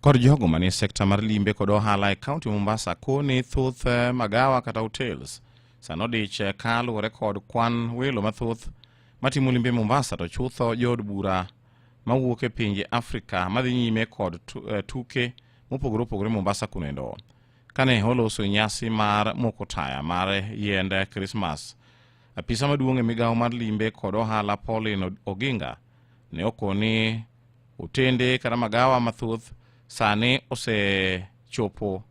Kod jogo manie sekta mar limbe kod ohala e kaonti Mombasa kone thoth magawa kata hotels sanodich kaluwore kod kwan welo mathoth matimo limbe Mombasa to chutho jod bura mawuok e pinje Afrika madhi nyime kod tuke mopogore opogore Mombasa kunendo. Kane oloso nyasi mar moko taya mar yiend Christmas, apisa maduong' e migawo mar limbe kod ohala Pauline Oginga ne okoni otende kata magawa mathoth sani osechopo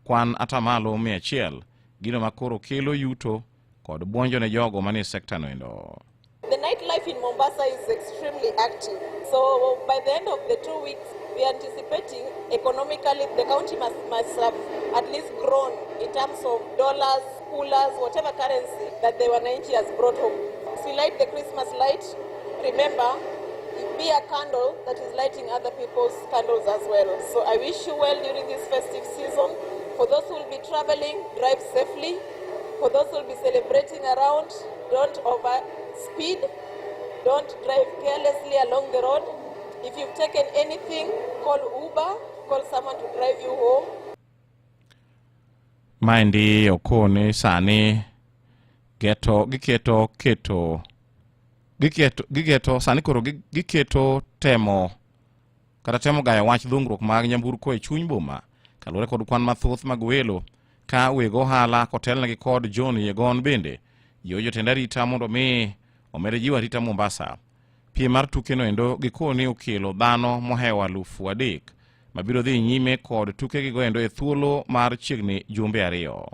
kwan atamalo 100 gino makoro kelo yuto kod buonjo ne jogo manie sekta noendo. The nightlife in Mombasa is extremely active. So by the end of the 2 weeks, we are anticipating economically the county must have at least grown in terms of dollars, coolers, whatever currency that the wananchi has brought home. As we light the Christmas light, remember, be a candle that is lighting other people's candles as well. So I wish you well during this festive season. For those who will be traveling, drive safely. For those who will be celebrating around, don't overspeed. Don't drive carelessly along the road. If you've taken anything, call Uber, call someone to drive you home. Maendi okone sani giketo sani koro giketo temo kata temo gayo wach dhungruok mag nyamburko e chuny boma kaluwore kod kwan mathoth mag welo ka wego ohala kotelnegi kod John Yegon bende jotend arita mondo mi omede jiwo arita Mombasa. Piem mar tuke noendo gikoni okelo dhano mohewa 3,000 mabiro dhi nyime kod tuke gigo endo e thuolo mar chiegni jumbe 2.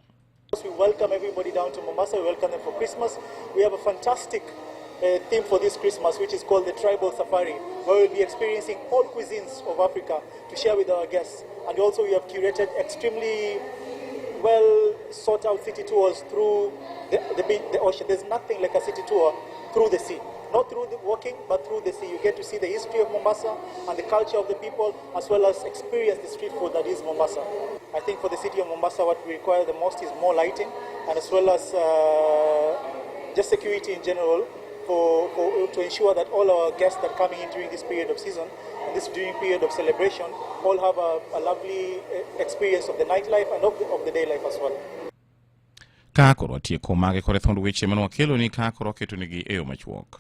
We welcome everybody down to Mombasa. We welcome them for Christmas. We have a fantastic theme for this Christmas, which is called the Tribal Safari, where we'll be experiencing all cuisines of Africa to share with our guests. And also we have curated extremely well sought out city tours through the ocean. There's nothing like a city tour through the sea. Not through the walking, but through the sea. You get to see the history of Mombasa and the culture of the people, as well as experience the street food that is Mombasa. I think for the city of Mombasa, what we require the most is more lighting, and as well as just security in general, to ensure that all our guests that are coming in during this period of season, and this during period of celebration, all have a lovely experience of the nightlife and of the day life as well. Kakoro tieko mage kore thond weche manwa kelo ni kakoro keto nigi eyo machuok.